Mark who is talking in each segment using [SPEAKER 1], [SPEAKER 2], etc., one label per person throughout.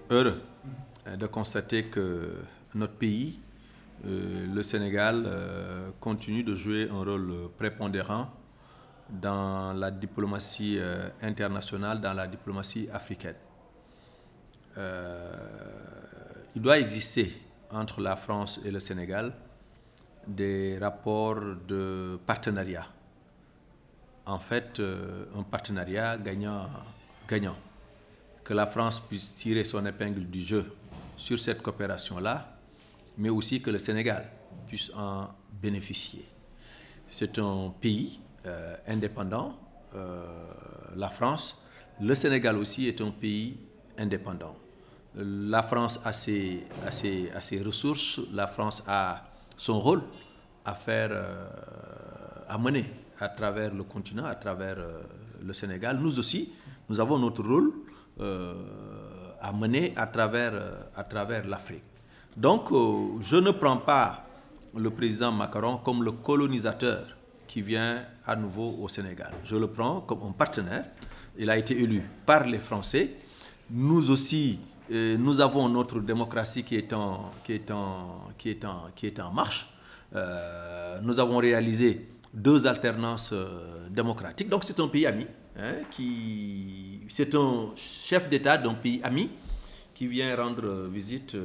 [SPEAKER 1] heureux de constater que notre pays, le Sénégal, continue de jouer un rôle prépondérant dans la diplomatie internationale, dans la diplomatie africaine. Il doit exister entre la France et le Sénégal des rapports de partenariat. En fait, un partenariat gagnant-gagnant. Que la France puisse tirer son épingle du jeu sur cette coopération-là, mais aussi que le Sénégal puisse en bénéficier. C'est un pays indépendant, la France. Le Sénégal aussi est un pays indépendant. La France a ses ressources, la France a son rôle à mener à travers le continent, à travers le Sénégal. Nous aussi, nous avons notre rôle à mener à travers l'Afrique. Donc, je ne prends pas le président Macron comme le colonisateur qui vient à nouveau au Sénégal. Je le prends comme un partenaire. Il a été élu par les Français. Nous aussi, nous avons notre démocratie qui est en marche. Nous avons réalisé 2 alternances démocratiques. Donc c'est un pays ami. C'est un chef d'État d'un pays ami qui vient rendre visite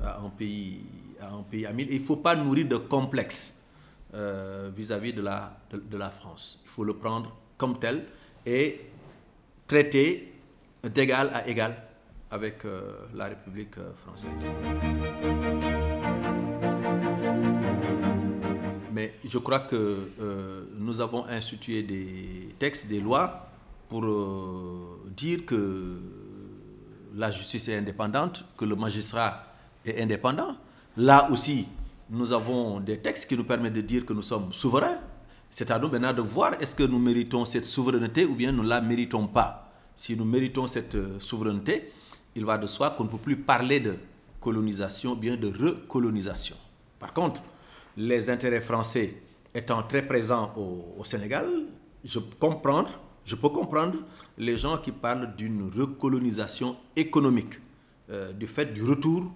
[SPEAKER 1] à un pays ami. Et il ne faut pas nourrir de complexe vis-à-vis de la France. Il faut le prendre comme tel et traiter d'égal à égal avec la République française. Mais je crois que nous avons institué des textes, des lois pour dire que la justice est indépendante, que le magistrat est indépendant. Là aussi, nous avons des textes qui nous permettent de dire que nous sommes souverains. C'est à nous maintenant de voir est-ce que nous méritons cette souveraineté ou bien nous ne la méritons pas. Si nous méritons cette souveraineté, il va de soi qu'on ne peut plus parler de colonisation ou bien de recolonisation. Par contre, les intérêts français étant très présents au Sénégal, je peux comprendre les gens qui parlent d'une recolonisation économique, du fait du retour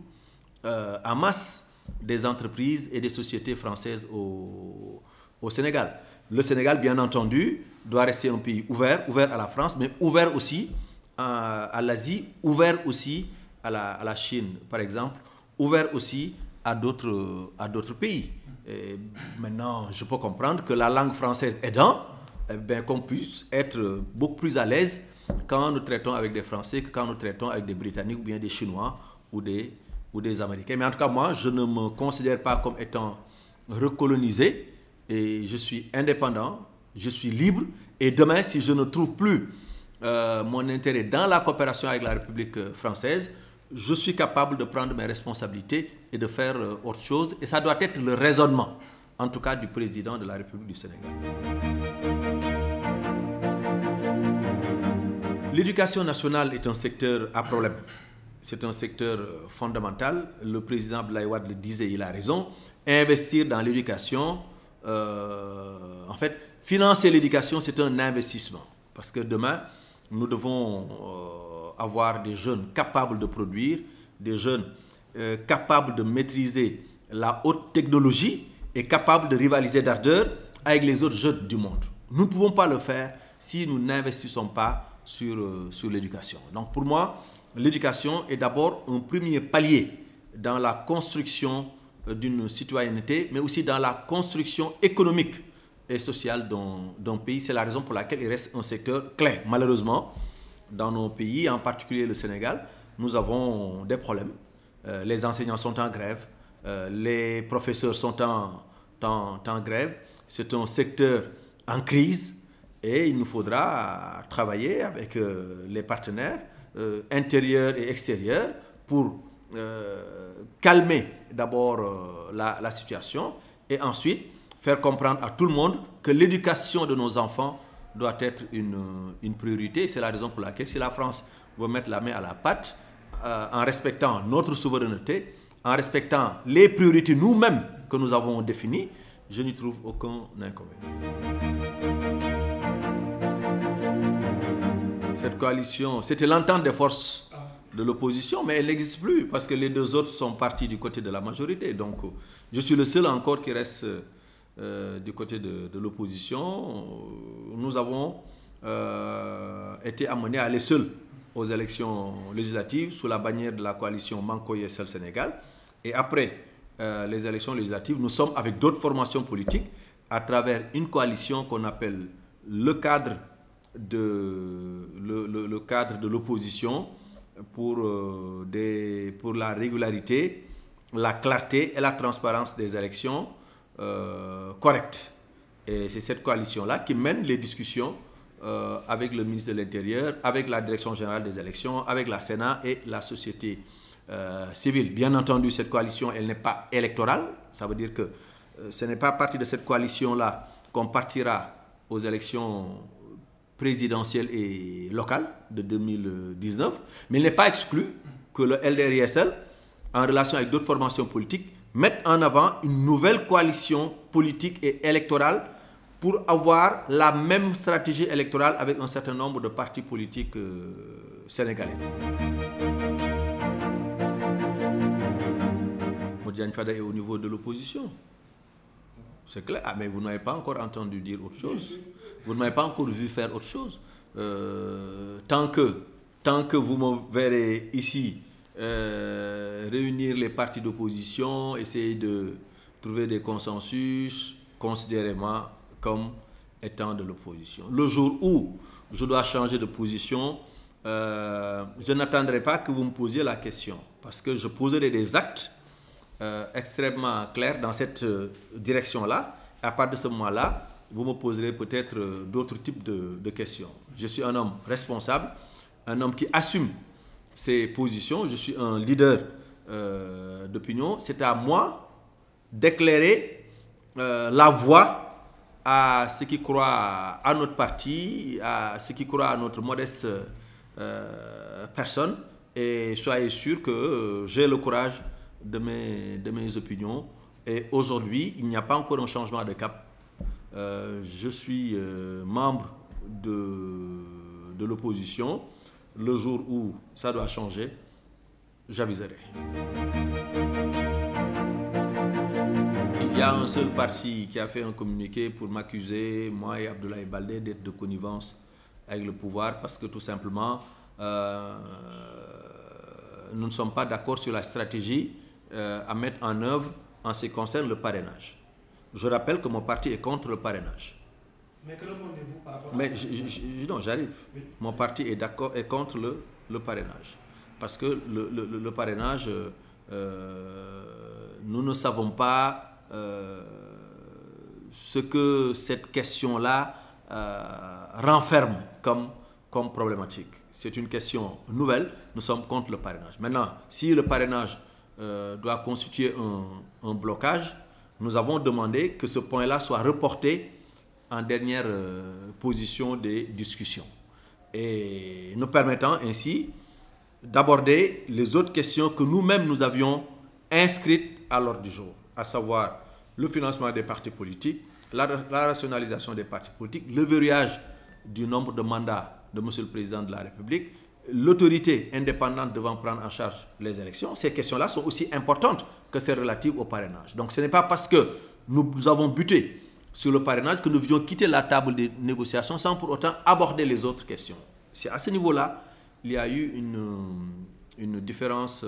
[SPEAKER 1] en masse des entreprises et des sociétés françaises au Sénégal. Le Sénégal, bien entendu, doit rester un pays ouvert à la France, mais ouvert aussi à l'Asie, ouvert aussi à la Chine, par exemple, ouvert aussi à d'autres pays. Et maintenant, je peux comprendre que la langue française aidant, qu'on puisse être beaucoup plus à l'aise quand nous traitons avec des Français que quand nous traitons avec des Britanniques ou bien des Chinois ou des Américains. Mais en tout cas, moi, je ne me considère pas comme étant recolonisé et je suis indépendant, je suis libre. Et demain, si je ne trouve plus mon intérêt dans la coopération avec la République française, je suis capable de prendre mes responsabilités et de faire autre chose. Et ça doit être le raisonnement, en tout cas du président de la République du Sénégal. L'éducation nationale est un secteur à problème. C'est un secteur fondamental. Le président Abdoulaye Wade le disait, il a raison. Investir dans l'éducation, en fait, financer l'éducation, c'est un investissement. Parce que demain, nous devons avoir des jeunes capables de produire, des jeunes capables de maîtriser la haute technologie et capables de rivaliser d'ardeur avec les autres jeunes du monde. Nous ne pouvons pas le faire si nous n'investissons pas sur l'éducation. Donc pour moi, l'éducation est d'abord un premier palier dans la construction d'une citoyenneté, mais aussi dans la construction économique et sociale d'un pays. C'est la raison pour laquelle il reste un secteur clé. Malheureusement, dans nos pays, en particulier le Sénégal, nous avons des problèmes. Les enseignants sont en grève, les professeurs sont en grève. C'est un secteur en crise et il nous faudra travailler avec les partenaires intérieurs et extérieurs pour calmer d'abord la situation et ensuite faire comprendre à tout le monde que l'éducation de nos enfants doit être une priorité. C'est la raison pour laquelle si la France veut mettre la main à la pâte en respectant notre souveraineté, en respectant les priorités nous-mêmes que nous avons définies, je n'y trouve aucun inconvénient. Cette coalition, c'était l'entente des forces de l'opposition, mais elle n'existe plus parce que les deux autres sont partis du côté de la majorité. Donc, je suis le seul encore qui reste du côté de l'opposition. Nous avons été amenés à aller seuls aux élections législatives sous la bannière de la coalition Manko Yessel Sénégal. Et après les élections législatives, nous sommes avec d'autres formations politiques à travers une coalition qu'on appelle le cadre de l'opposition pour la régularité, la clarté et la transparence des élections correctes. Et c'est cette coalition-là qui mène les discussions avec le ministre de l'Intérieur, avec la Direction générale des élections, avec la Sénat et la société civile. Bien entendu, cette coalition, elle n'est pas électorale. Ça veut dire que ce n'est pas à partir de cette coalition-là qu'on partira aux élections présidentielles et locales de 2019. Mais il n'est pas exclu que le LDR-ISL, en relation avec d'autres formations politiques, mette en avant une nouvelle coalition politique et électorale pour avoir la même stratégie électorale avec un certain nombre de partis politiques sénégalais. Modiane Fada est au niveau de l'opposition. C'est clair. Ah, mais vous n'avez pas encore entendu dire autre chose. Vous ne m'avez pas encore vu faire autre chose. Tant que vous me verrez ici réunir les partis d'opposition, essayer de trouver des consensus, considérez-moi comme étant de l'opposition. Le jour où je dois changer de position, je n'attendrai pas que vous me posiez la question, parce que je poserai des actes extrêmement clairs dans cette direction-là. À partir de ce moment-là, vous me poserez peut-être d'autres types de questions. Je suis un homme responsable, un homme qui assume ses positions. Je suis un leader d'opinion. C'est à moi d'éclairer la voie à ceux qui croient à notre parti, à ceux qui croient à notre modeste personne. Et soyez sûr que j'ai le courage de mes opinions. Et aujourd'hui, il n'y a pas encore un changement de cap. Je suis membre de l'opposition. Le jour où ça doit changer, j'aviserai. Il y a un seul parti qui a fait un communiqué pour m'accuser, moi et Abdoulaye Baldé, d'être de connivence avec le pouvoir parce que tout simplement, nous ne sommes pas d'accord sur la stratégie à mettre en œuvre en ce qui concerne le parrainage. Je rappelle que mon parti est contre le parrainage.
[SPEAKER 2] Mais que répondez-vous par rapport à
[SPEAKER 1] non, j'arrive. Oui. Mon parti est contre le parrainage. Parce que le parrainage, nous ne savons pas ce que cette question-là renferme comme problématique. C'est une question nouvelle. Nous sommes contre le parrainage. Maintenant, si le parrainage doit constituer un blocage, nous avons demandé que ce point-là soit reporté en dernière position des discussions et nous permettant ainsi d'aborder les autres questions que nous-mêmes nous avions inscrites à l'ordre du jour, à savoir le financement des partis politiques, la rationalisation des partis politiques, le verrouillage du nombre de mandats de M. le Président de la République, l'autorité indépendante devant prendre en charge les élections. Ces questions-là sont aussi importantes que celles relatives au parrainage. Donc ce n'est pas parce que nous avons buté sur le parrainage que nous devions quitter la table des négociations sans pour autant aborder les autres questions. C'est à ce niveau-là il y a eu une différence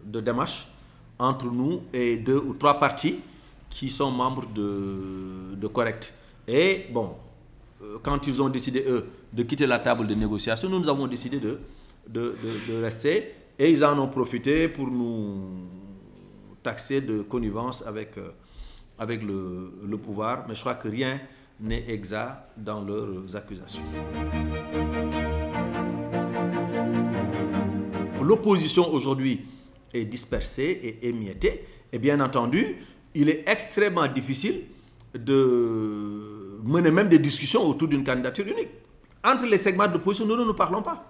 [SPEAKER 1] de démarche entre nous et 2 ou 3 partis qui sont membres de Correct. Et bon, quand ils ont décidé, eux, de quitter la table de négociation, nous avons décidé de rester et ils en ont profité pour nous taxer de connivence avec le pouvoir. Mais je crois que rien n'est exact dans leurs accusations. L'opposition aujourd'hui est dispersée et émiettée. Et bien entendu, il est extrêmement difficile de mener même des discussions autour d'une candidature unique. Entre les segments de l'opposition, nous ne parlons pas.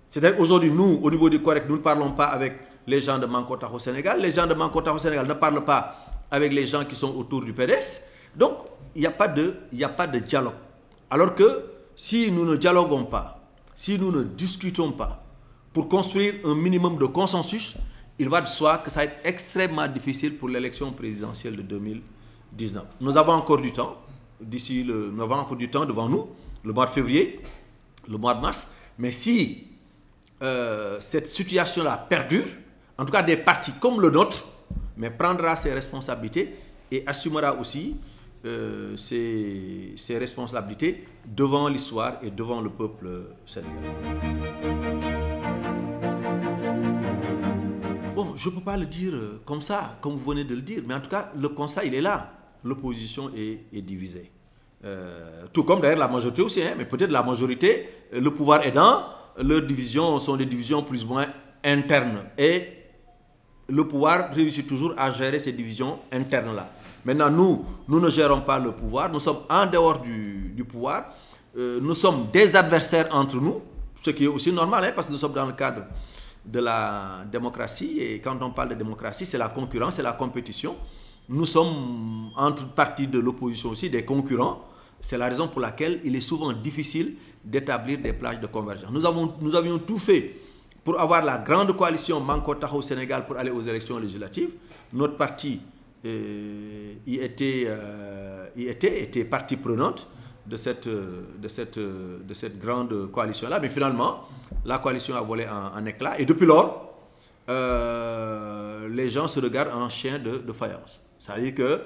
[SPEAKER 1] C'est-à-dire aujourd'hui, nous, au niveau du Correct, nous ne parlons pas avec les gens de Manko Taxawu Sénégal. Les gens de Manko Taxawu Sénégal ne parlent pas avec les gens qui sont autour du PDS. Donc, il n'y a pas de dialogue. Alors que si nous ne dialoguons pas, si nous ne discutons pas pour construire un minimum de consensus, il va de soi que ça va être extrêmement difficile pour l'élection présidentielle de 2019. Nous avons encore du temps, nous avons encore du temps devant nous, le mois de février, le mois de mars, mais si cette situation-là perdure, en tout cas des partis comme le nôtre, mais prendra ses responsabilités et assumera aussi ses responsabilités devant l'histoire et devant le peuple sénégalais. Bon, je ne peux pas le dire comme ça, comme vous venez de le dire, mais en tout cas, le constat, il est là. L'opposition est divisée. Tout comme d'ailleurs la majorité aussi, hein, mais peut-être la majorité, le pouvoir aidant, leurs divisions sont des divisions plus ou moins internes. Et le pouvoir réussit toujours à gérer ces divisions internes-là. Maintenant, nous ne gérons pas le pouvoir, nous sommes en dehors du pouvoir, nous sommes des adversaires entre nous, ce qui est aussi normal, hein, parce que nous sommes dans le cadre de la démocratie, et quand on parle de démocratie, c'est la concurrence, c'est la compétition. Nous sommes entre partis de l'opposition aussi des concurrents, c'est la raison pour laquelle il est souvent difficile d'établir des plages de convergence. Nous avions tout fait pour avoir la grande coalition Manko Taxawu Sénégal pour aller aux élections législatives. Notre parti était partie prenante de cette grande coalition-là, mais finalement, la coalition a volé en éclats, et depuis lors, les gens se regardent en chien de faïence. C'est-à-dire que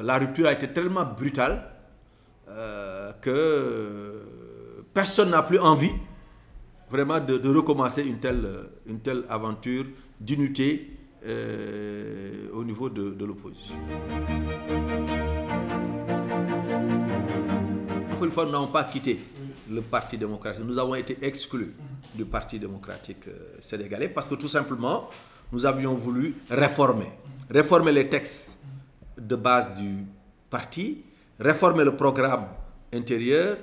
[SPEAKER 1] la rupture a été tellement brutale que personne n'a plus envie vraiment de recommencer une telle aventure d'unité au niveau de l'opposition. Encore une fois, nous n'avons pas quitté le Parti démocratique. Nous avons été exclus du Parti démocratique sénégalais parce que tout simplement, nous avions voulu réformer les textes de base du parti, réformer le programme intérieur,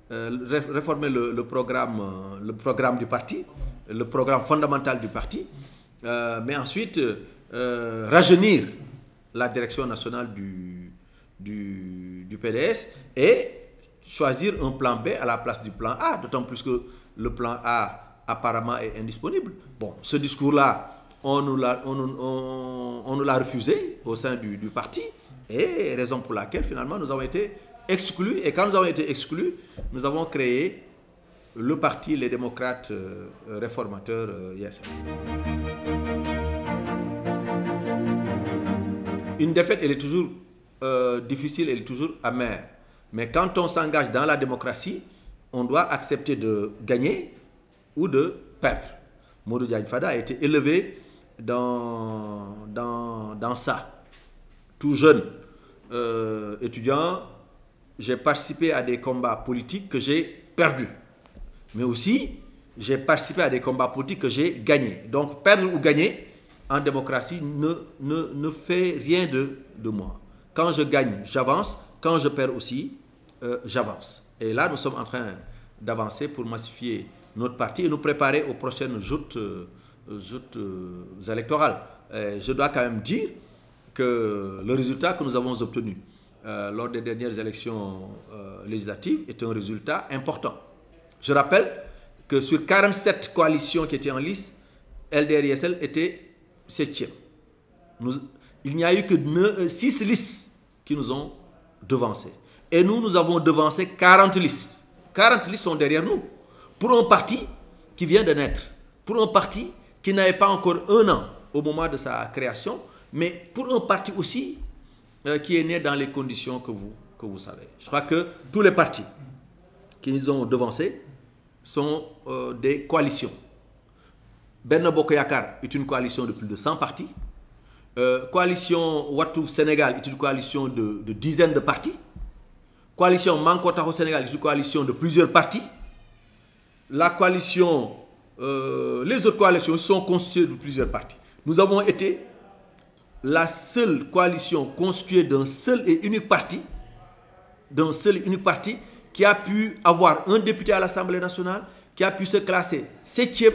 [SPEAKER 1] réformer le programme du parti, le programme fondamental du parti, mais ensuite rajeunir la direction nationale du PDS et choisir un plan B à la place du plan A, d'autant plus que le plan A apparemment est indisponible. Bon, ce discours-là, on nous l'a refusé au sein du parti, et raison pour laquelle finalement nous avons été exclus. Et quand nous avons été exclus, nous avons créé le parti Les Démocrates Réformateurs ISR. Une défaite, elle est toujours difficile, elle est toujours amère. Mais quand on s'engage dans la démocratie, on doit accepter de gagner ou de perdre. Modou Diagne Fada a été élevé dans ça. Tout jeune étudiant, j'ai participé à des combats politiques que j'ai perdus. Mais aussi, j'ai participé à des combats politiques que j'ai gagnés. Donc, perdre ou gagner en démocratie ne fait rien de moi. Quand je gagne, j'avance. Quand je perds aussi, j'avance. Et là, nous sommes en train d'avancer pour massifier notre parti et nous préparer aux prochaines joutes électorales. Je dois quand même dire que le résultat que nous avons obtenu lors des dernières élections législatives est un résultat important. Je rappelle que sur 47 coalitions qui étaient en lice, LDR-ISL était 7e. Il n'y a eu que 6 listes qui nous ont devancés. Et nous avons devancé 40 listes. 40 listes sont derrière nous. Pour un parti qui vient de naître, pour un parti qui n'avait pas encore 1 an au moment de sa création, mais pour un parti aussi qui est né dans les conditions que vous savez. Je crois que tous les partis qui nous ont devancés sont des coalitions. Benno Bokk Yakaar est une coalition de plus de 100 partis. Coalition Wattu Sénégal est une coalition de dizaines de partis. Coalition Manko Taxawu Sénégal est une coalition de plusieurs partis. La coalition, les autres coalitions sont constituées de plusieurs partis. Nous avons été la seule coalition constituée d'un seul et unique parti, qui a pu avoir un député à l'Assemblée nationale, qui a pu se classer 7e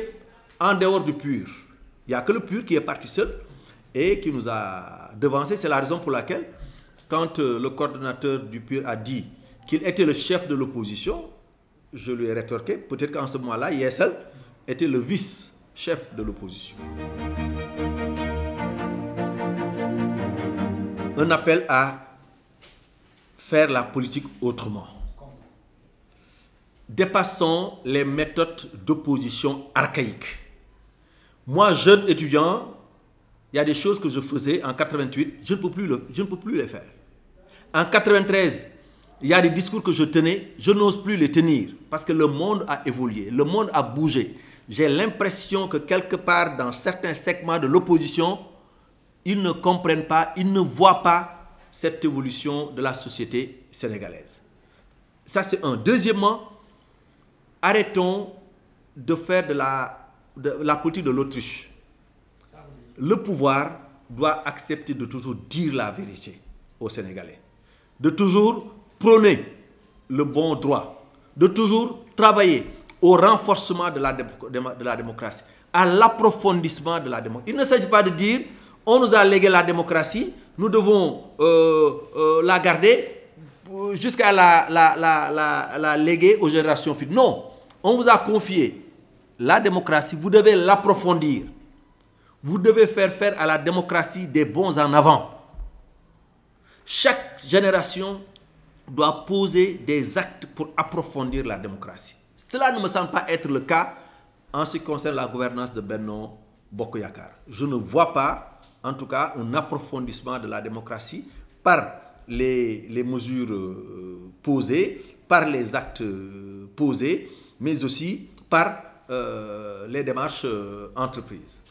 [SPEAKER 1] en dehors du PUR. Il n'y a que le PUR qui est parti seul et qui nous a devancé. C'est la raison pour laquelle, quand le coordonnateur du PUR a dit qu'il était le chef de l'opposition, je lui ai rétorqué, peut-être qu'en ce moment-là, Yessel était le vice-chef de l'opposition. Un appel à faire la politique autrement. Dépassons les méthodes d'opposition archaïques. Moi, jeune étudiant, il y a des choses que je faisais en 88, je ne peux plus les faire. En 93, il y a des discours que je tenais, je n'ose plus les tenir parce que le monde a évolué, le monde a bougé. J'ai l'impression que quelque part dans certains segments de l'opposition, ils ne comprennent pas, ils ne voient pas cette évolution de la société sénégalaise. Ça, c'est un. Deuxièmement, arrêtons de faire de la politique de l'autruche. Le pouvoir doit accepter de toujours dire la vérité aux Sénégalais, de toujours prôner le bon droit, de toujours travailler au renforcement de la démocratie, à l'approfondissement de la démocratie. Il ne s'agit pas de dire on nous a légué la démocratie, nous devons la garder jusqu'à la léguer aux générations futures. Non, on vous a confié la démocratie, vous devez l'approfondir. Vous devez faire à la démocratie des bons en avant. Chaque génération doit poser des actes pour approfondir la démocratie. Cela ne me semble pas être le cas en ce qui concerne la gouvernance de Benno Bokk Yakaar. Je ne vois pas, en tout cas, un approfondissement de la démocratie par les mesures posées, par les actes posés, mais aussi par les démarches entreprises.